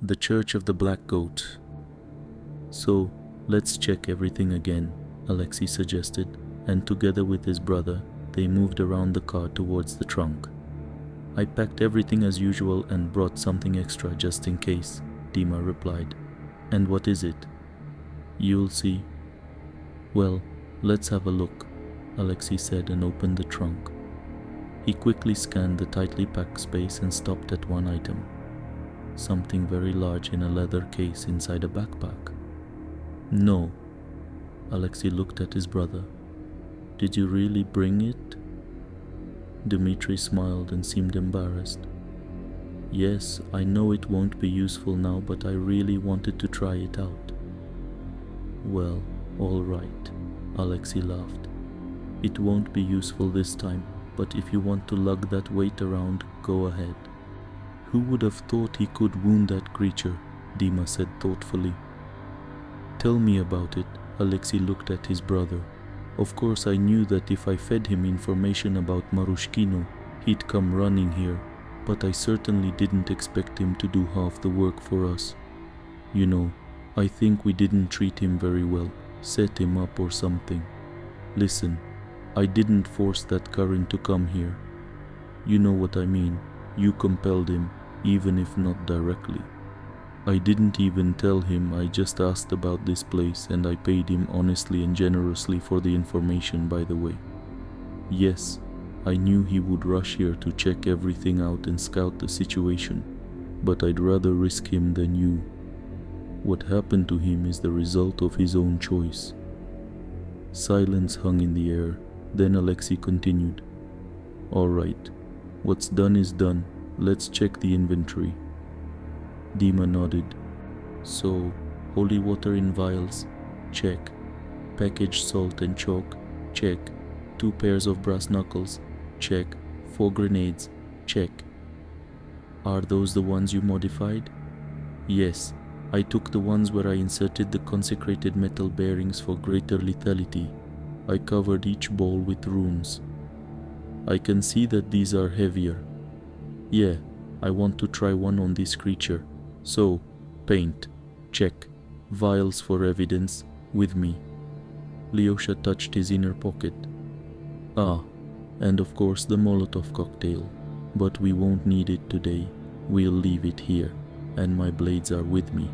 The Church of the Black Goat. So, let's check everything again, Alexey suggested, and together with his brother, they moved around the car towards the trunk. I packed everything as usual and brought something extra just in case, Dima replied. And what is it? You'll see. Well, let's have a look, Alexey said and opened the trunk. He quickly scanned the tightly packed space and stopped at one item. Something very large in a leather case inside a backpack. No. Alexey looked at his brother. Did you really bring it? Dmitry smiled and seemed embarrassed. Yes, I know it won't be useful now, but I really wanted to try it out. Well, all right, Alexey laughed. It won't be useful this time, but if you want to lug that weight around, go ahead. Who would have thought he could wound that creature? Dima said thoughtfully. Tell me about it, Alexey looked at his brother. Of course I knew that if I fed him information about Marushkino, he'd come running here, but I certainly didn't expect him to do half the work for us. You know, I think we didn't treat him very well, set him up or something. Listen, I didn't force that Karin to come here. You know what I mean, you compelled him, even if not directly. I didn't even tell him, I just asked about this place and I paid him honestly and generously for the information, by the way. Yes, I knew he would rush here to check everything out and scout the situation, but I'd rather risk him than you. What happened to him is the result of his own choice. Silence hung in the air, then Alexey continued. All right, what's done is done, let's check the inventory. Dima nodded. So, holy water in vials? Check. Packaged salt and chalk? Check. 2 pairs of brass knuckles? Check. 4 grenades? Check. Are those the ones you modified? Yes, I took the ones where I inserted the consecrated metal bearings for greater lethality. I covered each ball with runes. I can see that these are heavier. Yeah, I want to try one on this creature. So, paint, check, vials for evidence, with me. Lyosha touched his inner pocket. Ah, and of course the Molotov cocktail, but we won't need it today, we'll leave it here, and my blades are with me.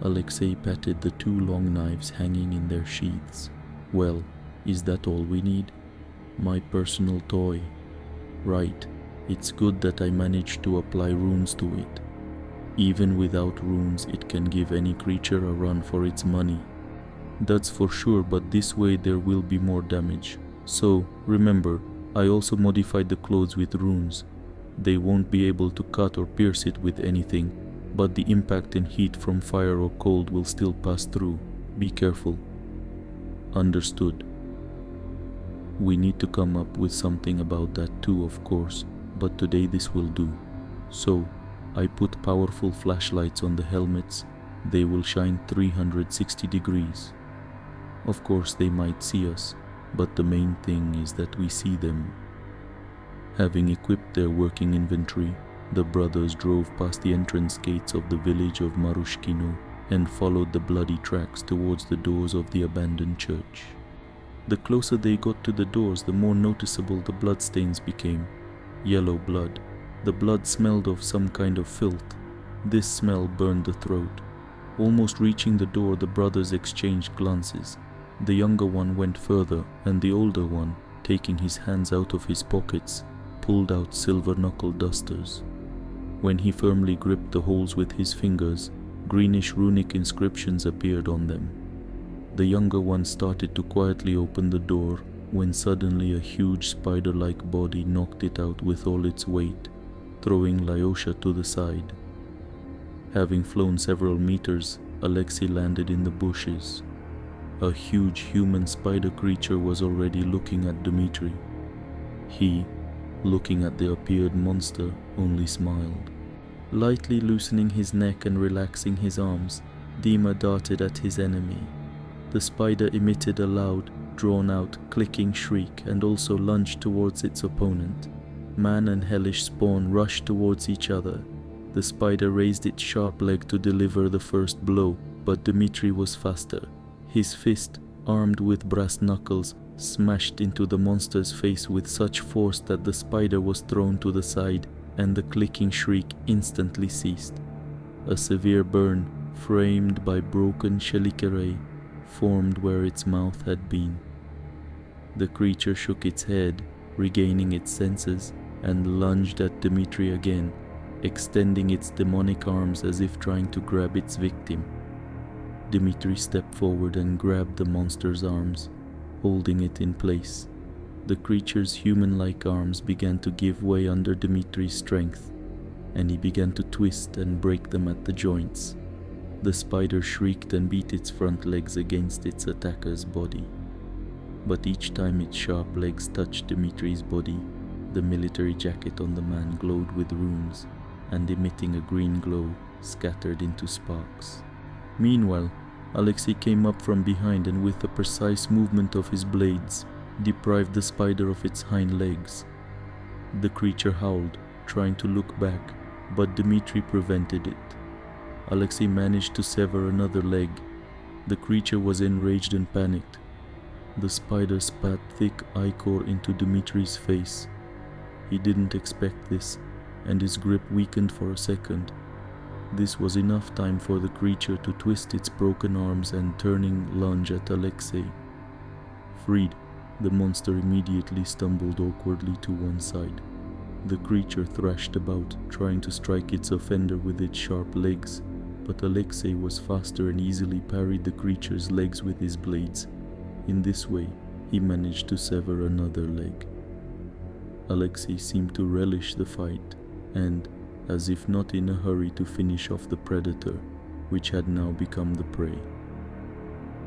Alexey patted the 2 long knives hanging in their sheaths. Well, is that all we need? My personal toy. Right, it's good that I managed to apply runes to it. Even without runes, it can give any creature a run for its money. That's for sure, but this way there will be more damage. So, remember, I also modified the clothes with runes. They won't be able to cut or pierce it with anything, but the impact and heat from fire or cold will still pass through. Be careful. Understood. We need to come up with something about that too, of course, but today this will do. So, I put powerful flashlights on the helmets. They will shine 360 degrees. Of course they might see us, but the main thing is that we see them. Having equipped their working inventory, the brothers drove past the entrance gates of the village of Marushkino and followed the bloody tracks towards the doors of the abandoned church. The closer they got to the doors, the more noticeable the bloodstains became. Yellow blood. The blood smelled of some kind of filth. This smell burned the throat. Almost reaching the door, the brothers exchanged glances. The younger one went further, and the older one, taking his hands out of his pockets, pulled out silver knuckle dusters. When he firmly gripped the holes with his fingers, greenish runic inscriptions appeared on them. The younger one started to quietly open the door, when suddenly a huge spider-like body knocked it out with all its weight, throwing Lyosha to the side. Having flown several meters, Alexey landed in the bushes. A huge human spider creature was already looking at Dmitry. He, looking at the appeared monster, only smiled. Lightly loosening his neck and relaxing his arms, Dima darted at his enemy. The spider emitted a loud, drawn-out, clicking shriek and also lunged towards its opponent. Man and hellish spawn rushed towards each other. The spider raised its sharp leg to deliver the first blow, but Dmitry was faster. His fist, armed with brass knuckles, smashed into the monster's face with such force that the spider was thrown to the side, and the clicking shriek instantly ceased. A severe burn, framed by broken chelicerae, formed where its mouth had been. The creature shook its head, regaining its senses, and lunged at Dmitry again, extending its demonic arms as if trying to grab its victim. Dmitry stepped forward and grabbed the monster's arms, holding it in place. The creature's human-like arms began to give way under Dmitry's strength, and he began to twist and break them at the joints. The spider shrieked and beat its front legs against its attacker's body. But each time its sharp legs touched Dmitry's body, the military jacket on the man glowed with runes, and emitting a green glow, scattered into sparks. Meanwhile, Alexey came up from behind and with a precise movement of his blades, deprived the spider of its hind legs. The creature howled, trying to look back, but Dmitry prevented it. Alexey managed to sever another leg. The creature was enraged and panicked. The spider spat thick ichor into Dmitry's face. He didn't expect this, and his grip weakened for a second. This was enough time for the creature to twist its broken arms and turning lunge at Alexey. Freed, the monster immediately stumbled awkwardly to one side. The creature thrashed about, trying to strike its offender with its sharp legs, but Alexey was faster and easily parried the creature's legs with his blades. In this way, he managed to sever another leg. Alexey seemed to relish the fight, and, as if not in a hurry to finish off the predator, which had now become the prey.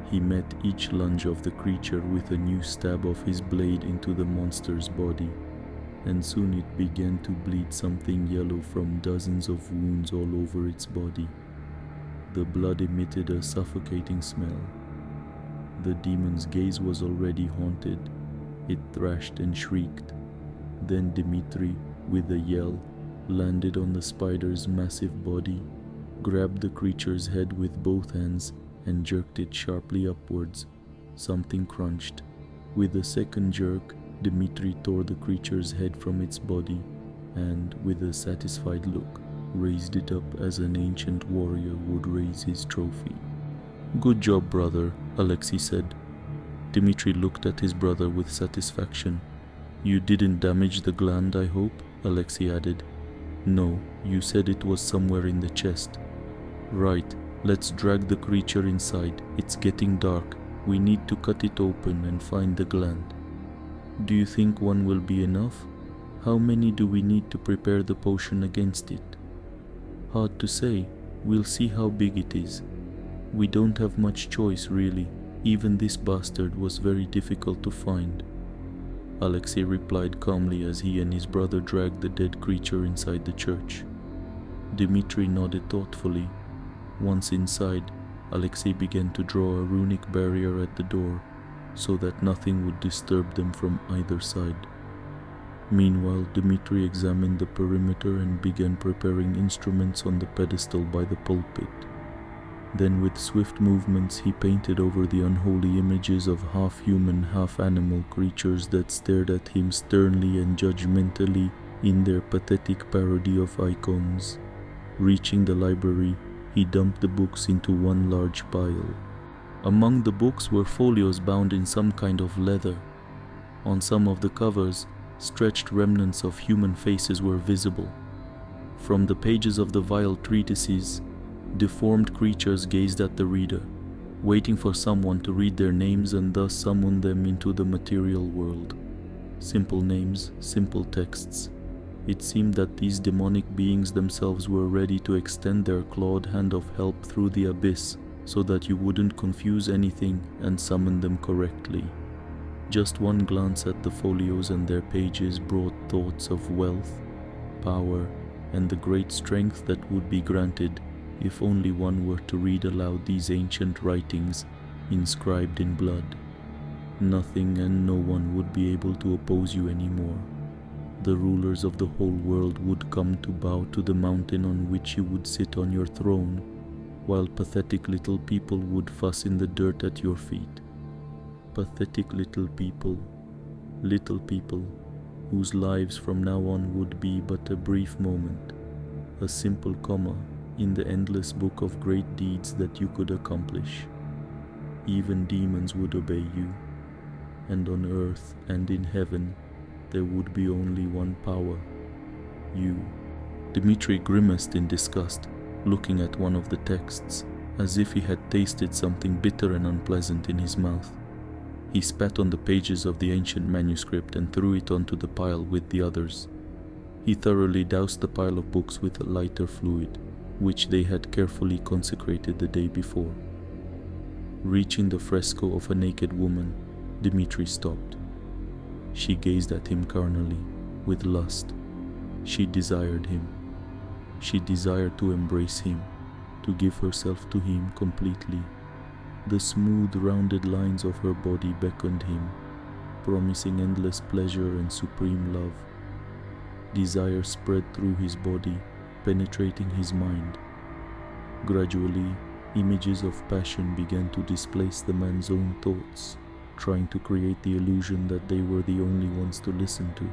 He met each lunge of the creature with a new stab of his blade into the monster's body, and soon it began to bleed something yellow from dozens of wounds all over its body. The blood emitted a suffocating smell. The demon's gaze was already haunted. It thrashed and shrieked. Then Dmitry, with a yell, landed on the spider's massive body, grabbed the creature's head with both hands, and jerked it sharply upwards. Something crunched. With a second jerk, Dmitry tore the creature's head from its body, and, with a satisfied look, raised it up as an ancient warrior would raise his trophy. "Good job, brother," Alexey said. Dmitry looked at his brother with satisfaction. "You didn't damage the gland, I hope?" Alexey added. "No, you said it was somewhere in the chest." "Right, let's drag the creature inside. It's getting dark. We need to cut it open and find the gland." "Do you think one will be enough? How many do we need to prepare the potion against it?" "Hard to say. We'll see how big it is. We don't have much choice, really. Even this bastard was very difficult to find." Alexey replied calmly as he and his brother dragged the dead creature inside the church. Dmitry nodded thoughtfully. Once inside, Alexey began to draw a runic barrier at the door, so that nothing would disturb them from either side. Meanwhile, Dmitry examined the perimeter and began preparing instruments on the pedestal by the pulpit. Then with swift movements he painted over the unholy images of half-human, half-animal creatures that stared at him sternly and judgmentally in their pathetic parody of icons. Reaching the library, he dumped the books into one large pile. Among the books were folios bound in some kind of leather. On some of the covers, stretched remnants of human faces were visible. From the pages of the vile treatises, deformed creatures gazed at the reader, waiting for someone to read their names and thus summon them into the material world. Simple names, simple texts. It seemed that these demonic beings themselves were ready to extend their clawed hand of help through the abyss, so that you wouldn't confuse anything and summon them correctly. Just one glance at the folios and their pages brought thoughts of wealth, power, and the great strength that would be granted if only one were to read aloud these ancient writings inscribed in blood. Nothing and no one would be able to oppose you anymore. The rulers of the whole world would come to bow to the mountain on which you would sit on your throne, while pathetic little people would fuss in the dirt at your feet. Pathetic little people whose lives from now on would be but a brief moment, a simple comma in the endless book of great deeds that you could accomplish. Even demons would obey you, and on earth and in heaven there would be only one power, you. Dmitry grimaced in disgust, looking at one of the texts, as if he had tasted something bitter and unpleasant in his mouth. He spat on the pages of the ancient manuscript and threw it onto the pile with the others. He thoroughly doused the pile of books with a lighter fluid, which they had carefully consecrated the day before. Reaching the fresco of a naked woman, Dmitry stopped. She gazed at him carnally, with lust. She desired him. She desired to embrace him, to give herself to him completely. The smooth, rounded lines of her body beckoned him, promising endless pleasure and supreme love. Desire spread through his body, penetrating his mind. Gradually, images of passion began to displace the man's own thoughts, trying to create the illusion that they were the only ones to listen to,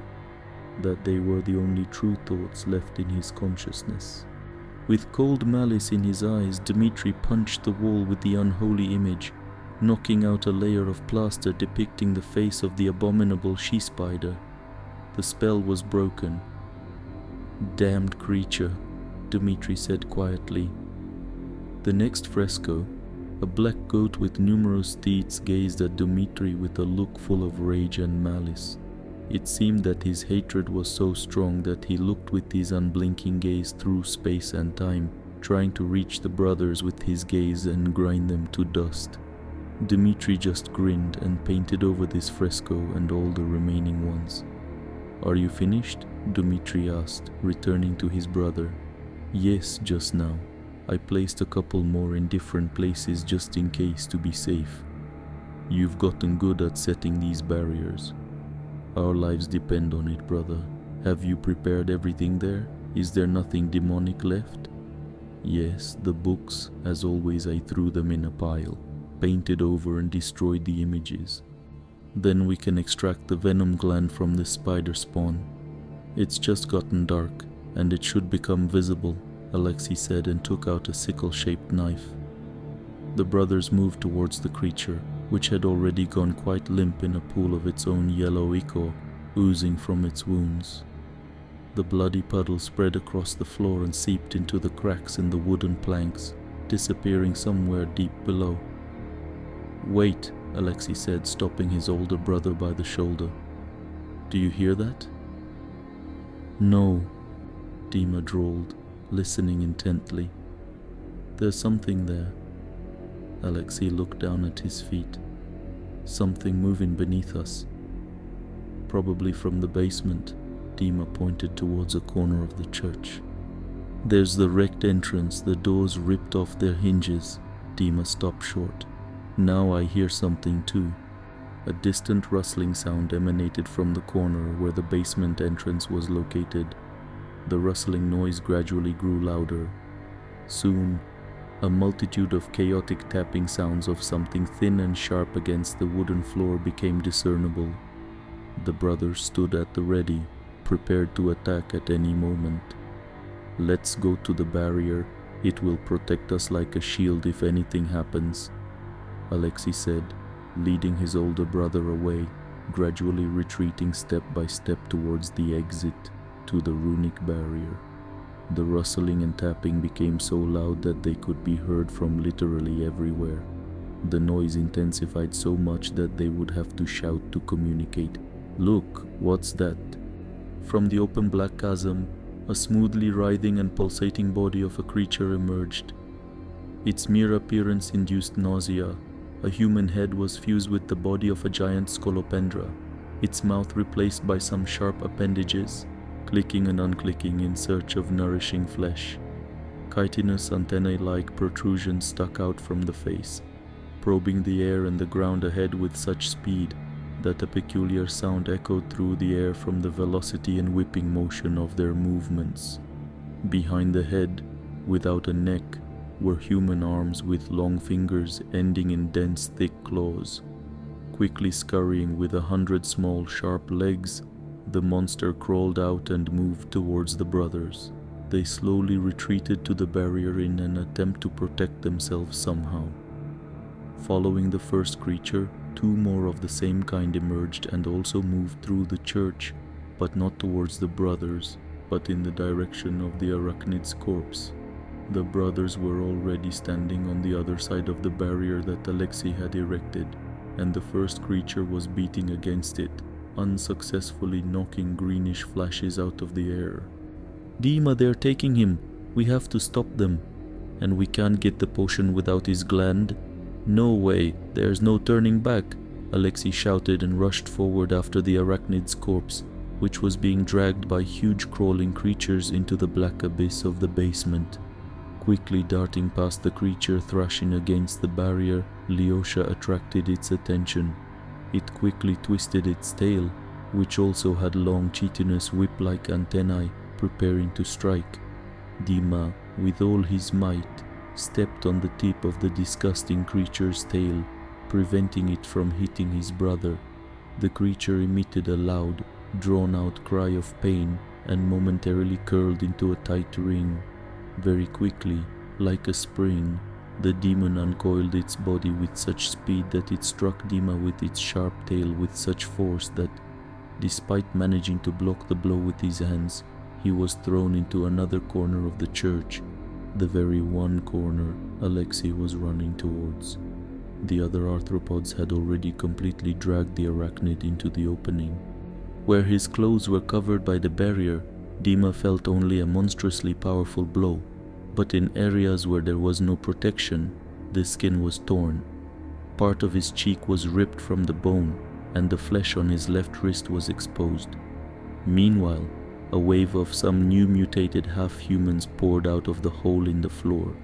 that they were the only true thoughts left in his consciousness. With cold malice in his eyes, Dmitry punched the wall with the unholy image, knocking out a layer of plaster depicting the face of the abominable she-spider. The spell was broken. "Damned creature," Dmitry said quietly. The next fresco, a black goat with numerous teeth, gazed at Dmitry with a look full of rage and malice. It seemed that his hatred was so strong that he looked with his unblinking gaze through space and time, trying to reach the brothers with his gaze and grind them to dust. Dmitry just grinned and painted over this fresco and all the remaining ones. "Are you finished?" Dmitry asked, returning to his brother. "Yes, just now. I placed a couple more in different places just in case to be safe. You've gotten good at setting these barriers. Our lives depend on it, brother. Have you prepared everything there? Is there nothing demonic left?" "Yes, the books. As always, I threw them in a pile, painted over and destroyed the images. Then we can extract the venom gland from this spider spawn. It's just gotten dark, and it should become visible," Alexey said, and took out a sickle-shaped knife. The brothers moved towards the creature, which had already gone quite limp in a pool of its own yellow ichor, oozing from its wounds. The bloody puddle spread across the floor and seeped into the cracks in the wooden planks, disappearing somewhere deep below. "Wait," Alexey said, stopping his older brother by the shoulder. "Do you hear that?" "No," Dima drawled, listening intently. "There's something there." Alexey looked down at his feet. "Something moving beneath us. Probably from the basement." Dima pointed towards a corner of the church. "There's the wrecked entrance, the doors ripped off their hinges." Dima stopped short. "Now I hear something too." A distant rustling sound emanated from the corner where the basement entrance was located. The rustling noise gradually grew louder. Soon, a multitude of chaotic tapping sounds of something thin and sharp against the wooden floor became discernible. The brothers stood at the ready, prepared to attack at any moment. "Let's go to the barrier. It will protect us like a shield if anything happens," Alexey said, leading his older brother away, gradually retreating step by step towards the exit to the runic barrier. The rustling and tapping became so loud that they could be heard from literally everywhere. The noise intensified so much that they would have to shout to communicate. "Look, what's that?" From the open black chasm, a smoothly writhing and pulsating body of a creature emerged. Its mere appearance induced nausea. A human head was fused with the body of a giant scolopendra, its mouth replaced by some sharp appendages, clicking and unclicking in search of nourishing flesh. Chitinous antennae-like protrusions stuck out from the face, probing the air and the ground ahead with such speed that a peculiar sound echoed through the air from the velocity and whipping motion of their movements. Behind the head, without a neck, were human arms with long fingers ending in dense, thick claws. Quickly scurrying with 100 small, sharp legs, the monster crawled out and moved towards the brothers. They slowly retreated to the barrier in an attempt to protect themselves somehow. Following the first creature, 2 more of the same kind emerged and also moved through the church, but not towards the brothers, but in the direction of the arachnid's corpse. The brothers were already standing on the other side of the barrier that Alexey had erected, and the first creature was beating against it, unsuccessfully knocking greenish flashes out of the air. "Dima, they're taking him. We have to stop them. And we can't get the potion without his gland. No way, there's no turning back," Alexey shouted and rushed forward after the arachnid's corpse, which was being dragged by huge crawling creatures into the black abyss of the basement. Quickly darting past the creature thrashing against the barrier, Lyosha attracted its attention. It quickly twisted its tail, which also had long chitinous whip-like antennae, preparing to strike. Dima, with all his might, stepped on the tip of the disgusting creature's tail, preventing it from hitting his brother. The creature emitted a loud, drawn-out cry of pain and momentarily curled into a tight ring. Very quickly, like a spring, the demon uncoiled its body with such speed that it struck Dima with its sharp tail with such force that, despite managing to block the blow with his hands, he was thrown into another corner of the church, the very one corner Alexey was running towards. The other arthropods had already completely dragged the arachnid into the opening. Where his clothes were covered by the barrier, Dima felt only a monstrously powerful blow, but in areas where there was no protection, the skin was torn. Part of his cheek was ripped from the bone, and the flesh on his left wrist was exposed. Meanwhile, a wave of some new mutated half-humans poured out of the hole in the floor.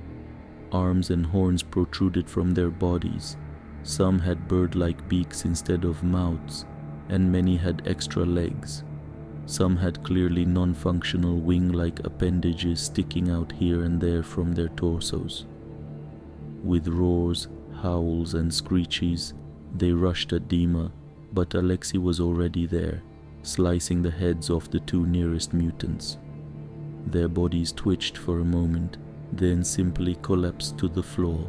Arms and horns protruded from their bodies. Some had bird-like beaks instead of mouths, and many had extra legs. Some had clearly non-functional wing-like appendages sticking out here and there from their torsos. With roars, howls and screeches, they rushed at Dima, but Alexey was already there, slicing the heads off the 2 nearest mutants. Their bodies twitched for a moment, then simply collapsed to the floor.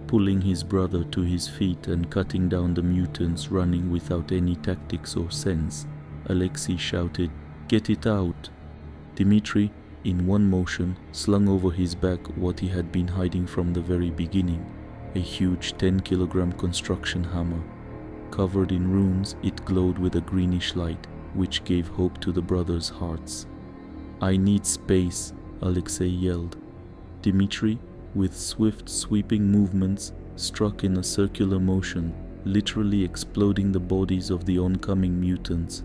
Pulling his brother to his feet and cutting down the mutants running without any tactics or sense, Alexey shouted, "Get it out!" Dmitry, in one motion, slung over his back what he had been hiding from the very beginning, a huge 10-kilogram construction hammer. Covered in runes, it glowed with a greenish light, which gave hope to the brothers' hearts. "I need space," Alexey yelled. Dmitry, with swift, sweeping movements, struck in a circular motion, literally exploding the bodies of the oncoming mutants.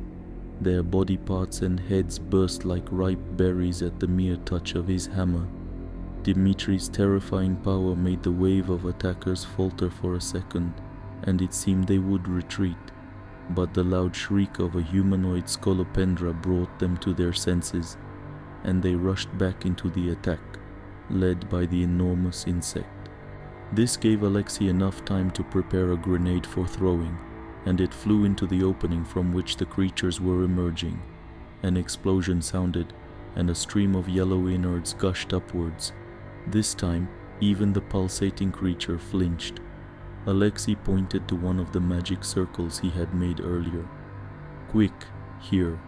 Their body parts and heads burst like ripe berries at the mere touch of his hammer. Dmitry's terrifying power made the wave of attackers falter for a second, and it seemed they would retreat, but the loud shriek of a humanoid scolopendra brought them to their senses, and they rushed back into the attack, led by the enormous insect. This gave Alexey enough time to prepare a grenade for throwing, and it flew into the opening from which the creatures were emerging. An explosion sounded, and a stream of yellow innards gushed upwards. This time, even the pulsating creature flinched. Alexey pointed to one of the magic circles he had made earlier. "Quick, here."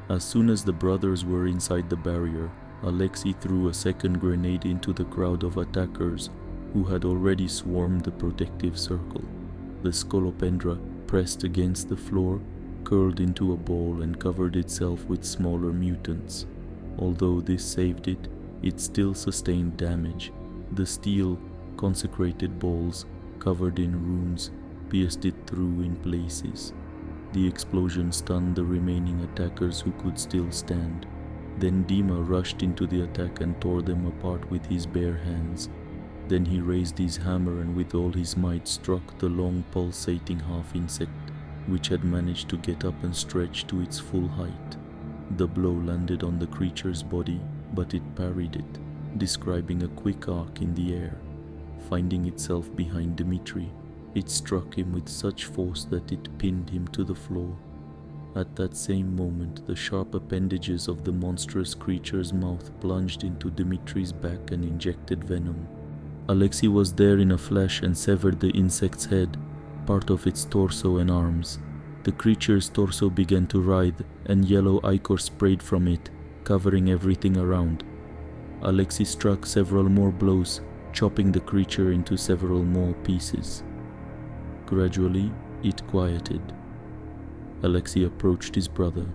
As soon as the brothers were inside the barrier, Alexey threw a second grenade into the crowd of attackers who had already swarmed the protective circle. The scolopendra, pressed against the floor, curled into a ball and covered itself with smaller mutants. Although this saved it, it still sustained damage. The steel, consecrated balls, covered in runes, pierced it through in places. The explosion stunned the remaining attackers who could still stand. Then Dima rushed into the attack and tore them apart with his bare hands. Then he raised his hammer and with all his might struck the long pulsating half-insect, which had managed to get up and stretch to its full height. The blow landed on the creature's body, but it parried it, describing a quick arc in the air. Finding itself behind Dmitry, it struck him with such force that it pinned him to the floor. At that same moment, the sharp appendages of the monstrous creature's mouth plunged into Dmitry's back and injected venom. Alexey was there in a flash and severed the insect's head, part of its torso and arms. The creature's torso began to writhe, and yellow ichor sprayed from it, covering everything around. Alexey struck several more blows, chopping the creature into several more pieces. Gradually, it quieted. Alexey approached his brother.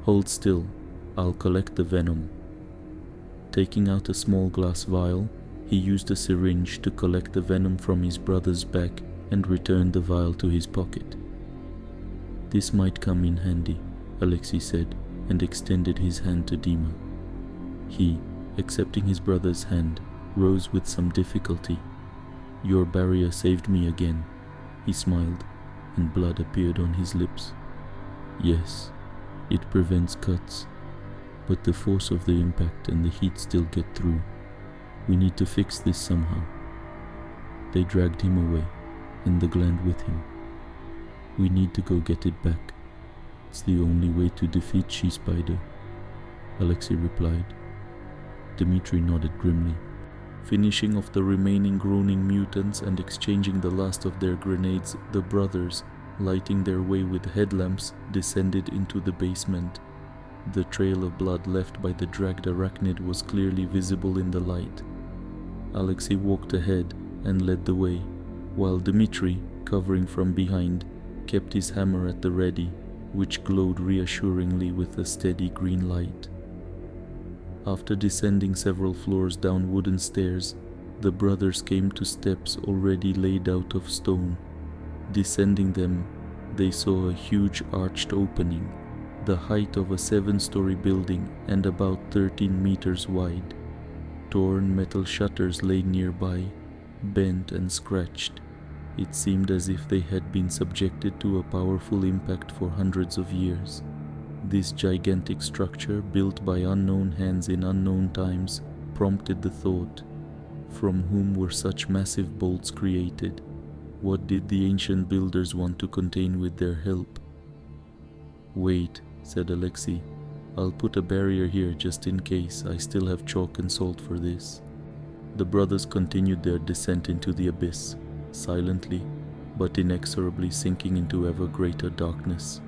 "Hold still, I'll collect the venom." Taking out a small glass vial, he used a syringe to collect the venom from his brother's back and returned the vial to his pocket. "This might come in handy," Alexey said, and extended his hand to Dima. He, accepting his brother's hand, rose with some difficulty. "Your barrier saved me again," he smiled, and blood appeared on his lips. "Yes, it prevents cuts, but the force of the impact and the heat still get through. We need to fix this somehow." They dragged him away, and the gland with him. "We need to go get it back. It's the only way to defeat She-Spider," Alexey replied. Dmitry nodded grimly. Finishing off the remaining groaning mutants and exchanging the last of their grenades, the brothers, lighting their way with headlamps, descended into the basement. The trail of blood left by the dragged arachnid was clearly visible in the light. Alexey walked ahead and led the way, while Dmitry, covering from behind, kept his hammer at the ready, which glowed reassuringly with a steady green light. After descending several floors down wooden stairs, the brothers came to steps already laid out of stone. Descending them, they saw a huge arched opening, the height of a 7-story building and about 13 meters wide. Torn metal shutters lay nearby, bent and scratched. It seemed as if they had been subjected to a powerful impact for hundreds of years. This gigantic structure, built by unknown hands in unknown times, prompted the thought, from whom were such massive bolts created? What did the ancient builders want to contain with their help? "Wait," said Alexey. "I'll put a barrier here just in case. I still have chalk and salt for this." The brothers continued their descent into the abyss, silently but inexorably sinking into ever greater darkness.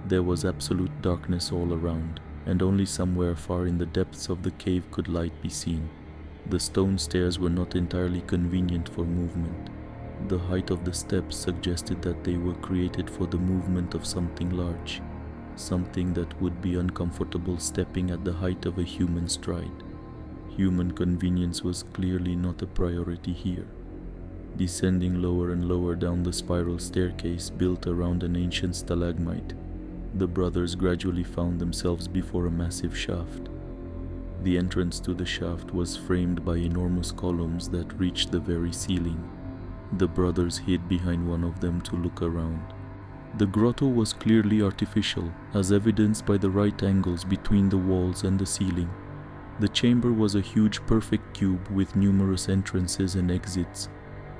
There was absolute darkness all around, and only somewhere far in the depths of the cave could light be seen. The stone stairs were not entirely convenient for movement. The height of the steps suggested that they were created for the movement of something large, something that would be uncomfortable stepping at the height of a human stride. Human convenience was clearly not a priority here. Descending lower and lower down the spiral staircase built around an ancient stalagmite, the brothers gradually found themselves before a massive shaft. The entrance to the shaft was framed by enormous columns that reached the very ceiling. The brothers hid behind one of them to look around. The grotto was clearly artificial, as evidenced by the right angles between the walls and the ceiling. The chamber was a huge perfect cube with numerous entrances and exits.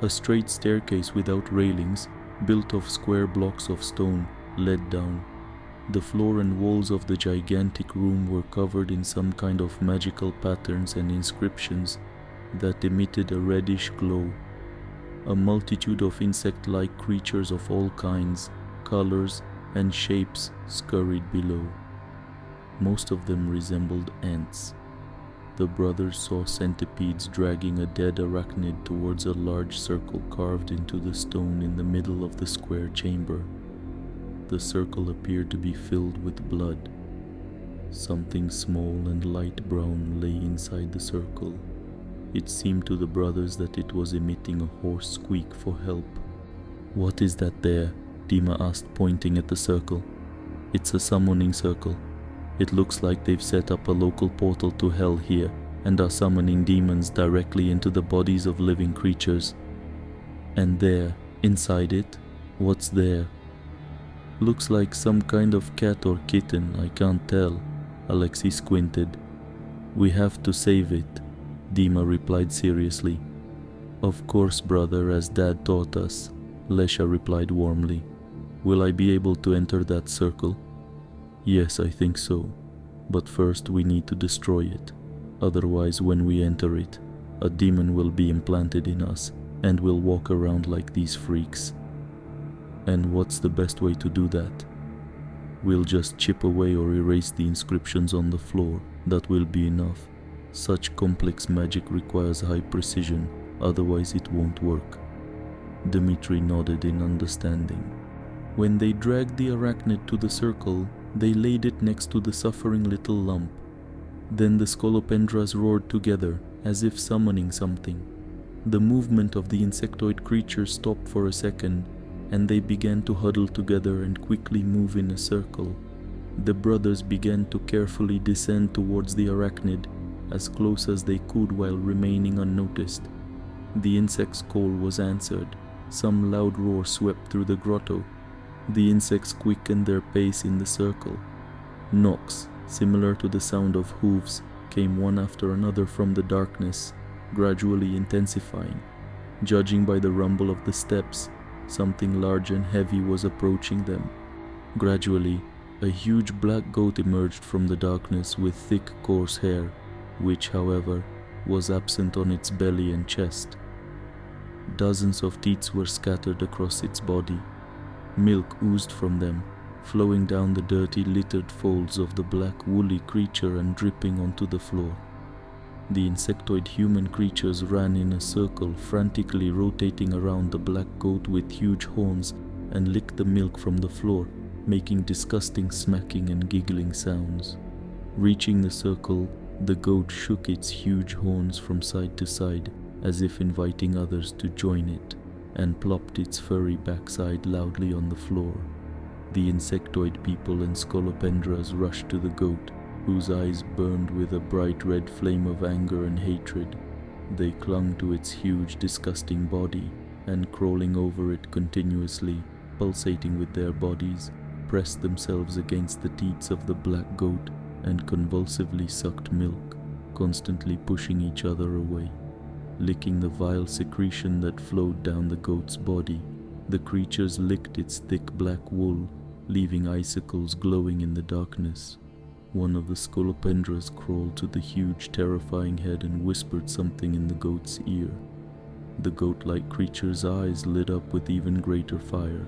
A straight staircase without railings, built of square blocks of stone, led down. The floor and walls of the gigantic room were covered in some kind of magical patterns and inscriptions that emitted a reddish glow. A multitude of insect-like creatures of all kinds, colors, and shapes scurried below. Most of them resembled ants. The brothers saw centipedes dragging a dead arachnid towards a large circle carved into the stone in the middle of the square chamber. The circle appeared to be filled with blood. Something small and light brown lay inside the circle. It seemed to the brothers that it was emitting a hoarse squeak for help. "What is that there?" Dima asked, pointing at the circle. "It's a summoning circle. It looks like they've set up a local portal to hell here and are summoning demons directly into the bodies of living creatures." "And there, inside it, what's there?" Looks like some kind of cat or kitten, I can't tell. Alexey squinted. We have to save it, Dima replied seriously. Of course, brother, as Dad taught us, Lesha replied warmly. Will I be able to enter that circle? Yes, I think so. But first we need to destroy it. Otherwise, when we enter it, a demon will be implanted in us and we'll walk around like these freaks. And what's the best way to do that? We'll just chip away or erase the inscriptions on the floor. That will be enough. Such complex magic requires high precision, otherwise it won't work. Dmitry nodded in understanding. When they dragged the arachnid to the circle, they laid it next to the suffering little lump. Then the scolopendras roared together, as if summoning something. The movement of the insectoid creature stopped for a second, and they began to huddle together and quickly move in a circle. The brothers began to carefully descend towards the arachnid, as close as they could while remaining unnoticed. The insect's call was answered. Some loud roar swept through the grotto. The insects quickened their pace in the circle. Knocks, similar to the sound of hooves, came one after another from the darkness, gradually intensifying. Judging by the rumble of the steps, something large and heavy was approaching them. Gradually, a huge black goat emerged from the darkness with thick, coarse hair, which, however, was absent on its belly and chest. Dozens of teats were scattered across its body. Milk oozed from them, flowing down the dirty, littered folds of the black, woolly creature and dripping onto the floor. The insectoid human creatures ran in a circle, frantically rotating around the black goat with huge horns, and licked the milk from the floor, making disgusting smacking and giggling sounds. Reaching the circle, the goat shook its huge horns from side to side, as if inviting others to join it, and plopped its furry backside loudly on the floor. The insectoid people and scolopendras rushed to the goat, whose eyes burned with a bright red flame of anger and hatred. They clung to its huge, disgusting body, and crawling over it continuously, pulsating with their bodies, pressed themselves against the teats of the black goat and convulsively sucked milk, constantly pushing each other away. Licking the vile secretion that flowed down the goat's body, the creatures licked its thick black wool, leaving icicles glowing in the darkness. One of the scolopendras crawled to the huge, terrifying head and whispered something in the goat's ear. The goat-like creature's eyes lit up with even greater fire.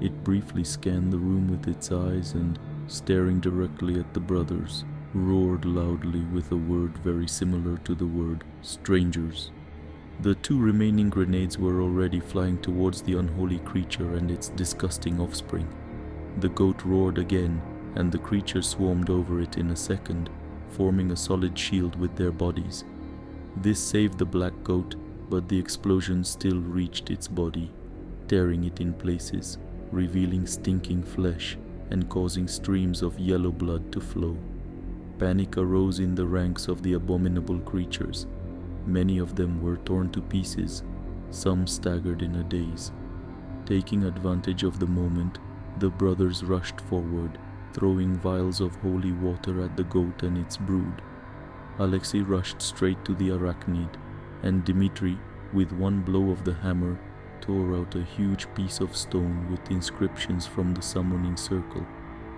It briefly scanned the room with its eyes and, staring directly at the brothers, roared loudly with a word very similar to the word strangers. The two remaining grenades were already flying towards the unholy creature and its disgusting offspring. The goat roared again, and the creature swarmed over it in a second, forming a solid shield with their bodies. This saved the black goat, but the explosion still reached its body, tearing it in places, revealing stinking flesh and causing streams of yellow blood to flow. Panic arose in the ranks of the abominable creatures. Many of them were torn to pieces, some staggered in a daze. Taking advantage of the moment, the brothers rushed forward, throwing vials of holy water at the goat and its brood. Alexey rushed straight to the arachnid, and Dmitry, with one blow of the hammer, tore out a huge piece of stone with inscriptions from the summoning circle,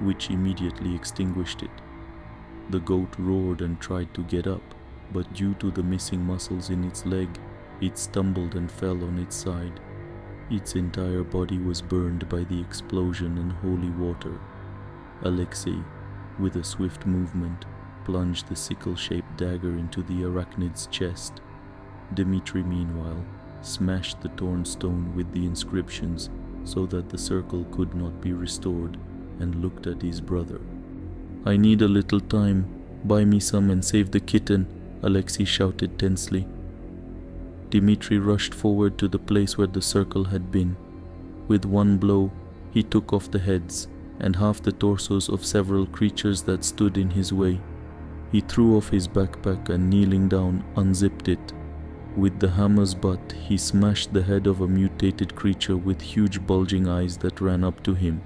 which immediately extinguished it. The goat roared and tried to get up, but due to the missing muscles in its leg, it stumbled and fell on its side. Its entire body was burned by the explosion and holy water. Alexey, with a swift movement, plunged the sickle-shaped dagger into the arachnid's chest. Dmitry, meanwhile, smashed the torn stone with the inscriptions so that the circle could not be restored, and looked at his brother. "I need a little time. Buy me some and save the kitten," Alexey shouted tensely. Dmitry rushed forward to the place where the circle had been. With one blow, he took off the heads and half the torsos of several creatures that stood in his way. He threw off his backpack and, kneeling down, unzipped it. With the hammer's butt, he smashed the head of a mutated creature with huge bulging eyes that ran up to him.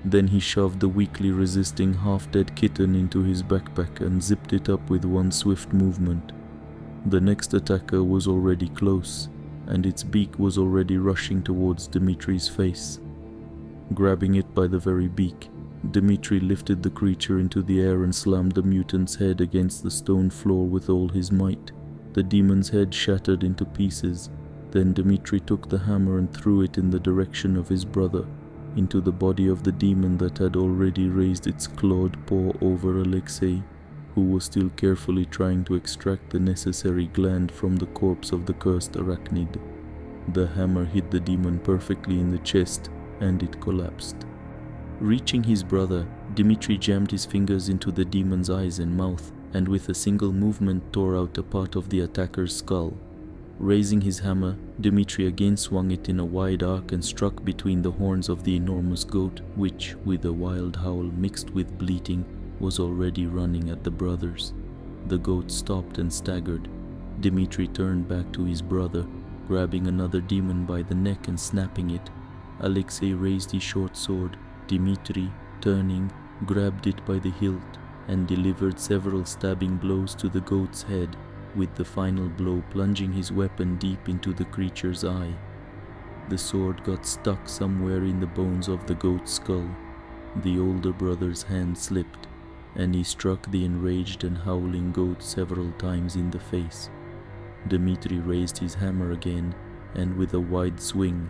Then he shoved the weakly resisting half-dead kitten into his backpack and zipped it up with one swift movement. The next attacker was already close, and its beak was already rushing towards Dmitry's face. Grabbing it by the very beak, Dmitry lifted the creature into the air and slammed the mutant's head against the stone floor with all his might. The demon's head shattered into pieces. Then Dmitry took the hammer and threw it in the direction of his brother, into the body of the demon that had already raised its clawed paw over Alexey, who was still carefully trying to extract the necessary gland from the corpse of the cursed arachnid. The hammer hit the demon perfectly in the chest, and it collapsed. Reaching his brother, Dmitry jammed his fingers into the demon's eyes and mouth, and with a single movement tore out a part of the attacker's skull. Raising his hammer, Dmitry again swung it in a wide arc and struck between the horns of the enormous goat, which, with a wild howl mixed with bleating, was already running at the brothers. The goat stopped and staggered. Dmitry turned back to his brother, grabbing another demon by the neck and snapping it. Alexey raised his short sword. Dmitry, turning, grabbed it by the hilt and delivered several stabbing blows to the goat's head, with the final blow plunging his weapon deep into the creature's eye. The sword got stuck somewhere in the bones of the goat's skull. The older brother's hand slipped, and he struck the enraged and howling goat several times in the face. Dmitry raised his hammer again, and with a wide swing,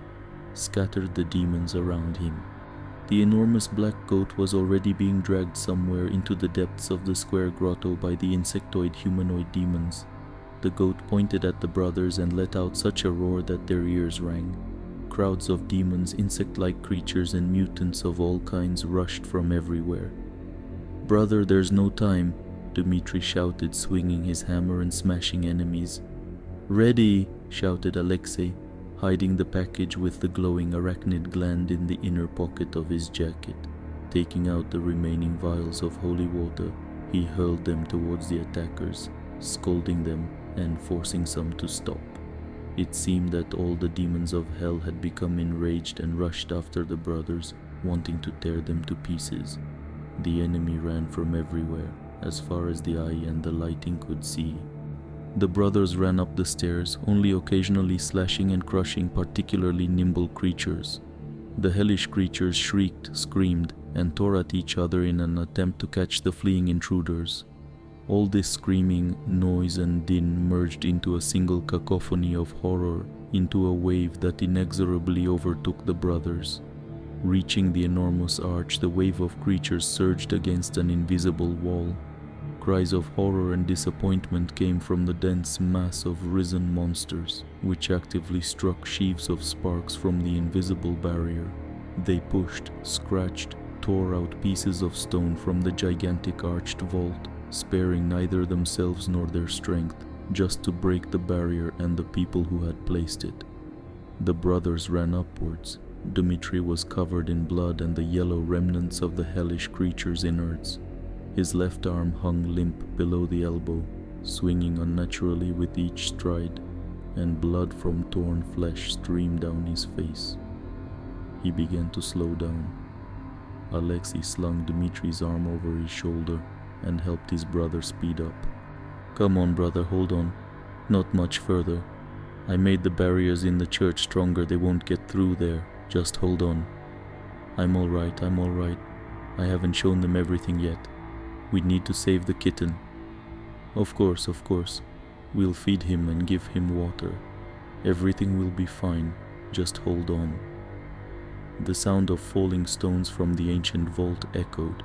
scattered the demons around him. The enormous black goat was already being dragged somewhere into the depths of the square grotto by the insectoid humanoid demons. The goat pointed at the brothers and let out such a roar that their ears rang. Crowds of demons, insect-like creatures, and mutants of all kinds rushed from everywhere. "Brother, there's no time," Dmitry shouted, swinging his hammer and smashing enemies. "Ready!" shouted Alexey, hiding the package with the glowing arachnid gland in the inner pocket of his jacket. Taking out the remaining vials of holy water, he hurled them towards the attackers, scolding them and forcing some to stop. It seemed that all the demons of hell had become enraged and rushed after the brothers, wanting to tear them to pieces. The enemy ran from everywhere, as far as the eye and the lighting could see. The brothers ran up the stairs, only occasionally slashing and crushing particularly nimble creatures. The hellish creatures shrieked, screamed, and tore at each other in an attempt to catch the fleeing intruders. All this screaming, noise, and din merged into a single cacophony of horror, into a wave that inexorably overtook the brothers. Reaching the enormous arch, the wave of creatures surged against an invisible wall. Cries of horror and disappointment came from the dense mass of risen monsters, which actively struck sheaves of sparks from the invisible barrier. They pushed, scratched, tore out pieces of stone from the gigantic arched vault, sparing neither themselves nor their strength, just to break the barrier and the people who had placed it. The brothers ran upwards. Dmitry was covered in blood and the yellow remnants of the hellish creature's innards. His left arm hung limp below the elbow, swinging unnaturally with each stride, and blood from torn flesh streamed down his face. He began to slow down. Alexey slung Dmitry's arm over his shoulder and helped his brother speed up. "Come on, brother, hold on. Not much further. I made the barriers in the church stronger, they won't get through there. Just hold on. I'm all right. I haven't shown them everything yet. We need to save the kitten." Of course. We'll feed him and give him water. Everything will be fine. Just hold on." The sound of falling stones from the ancient vault echoed.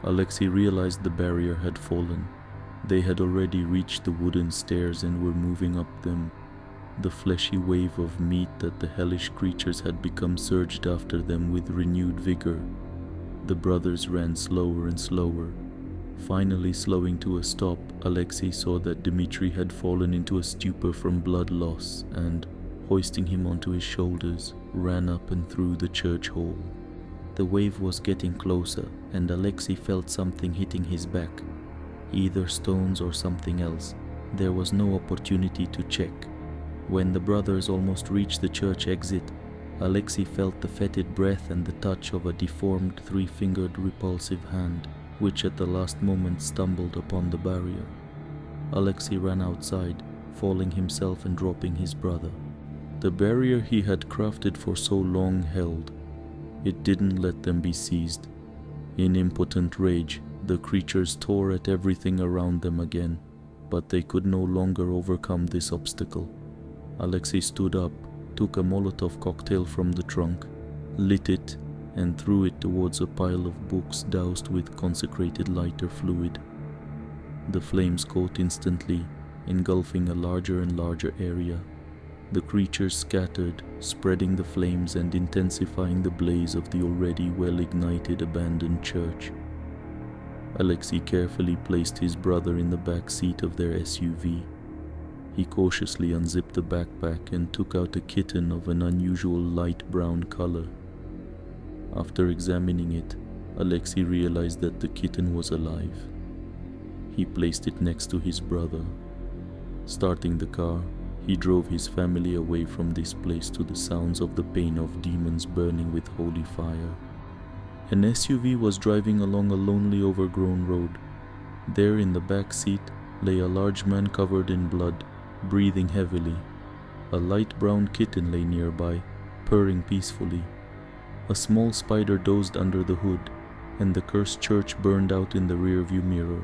Alexey realized the barrier had fallen. They had already reached the wooden stairs and were moving up them. The fleshy wave of meat that the hellish creatures had become surged after them with renewed vigor. The brothers ran slower and slower. Finally slowing to a stop, Alexey saw that Dmitry had fallen into a stupor from blood loss and, hoisting him onto his shoulders, ran up and through the church hall. The wave was getting closer, and Alexey felt something hitting his back. Either stones or something else. There was no opportunity to check. When the brothers almost reached the church exit, Alexey felt the fetid breath and the touch of a deformed three-fingered repulsive hand, which at the last moment stumbled upon the barrier. Alexey ran outside, falling himself and dropping his brother. The barrier he had crafted for so long held. It didn't let them be seized. In impotent rage, the creatures tore at everything around them again, but they could no longer overcome this obstacle. Alexey stood up, took a Molotov cocktail from the trunk, lit it, and threw it towards a pile of books doused with consecrated lighter fluid. The flames caught instantly, engulfing a larger and larger area. The creatures scattered, spreading the flames and intensifying the blaze of the already well-ignited abandoned church. Alexey carefully placed his brother in the back seat of their SUV. He cautiously unzipped the backpack and took out a kitten of an unusual light brown color. After examining it, Alexey realized that the kitten was alive. He placed it next to his brother. Starting the car, he drove his family away from this place to the sounds of the pain of demons burning with holy fire. An SUV was driving along a lonely, overgrown road. There in the back seat lay a large man covered in blood, breathing heavily. A light brown kitten lay nearby, purring peacefully. A small spider dozed under the hood, and the cursed church burned out in the rearview mirror.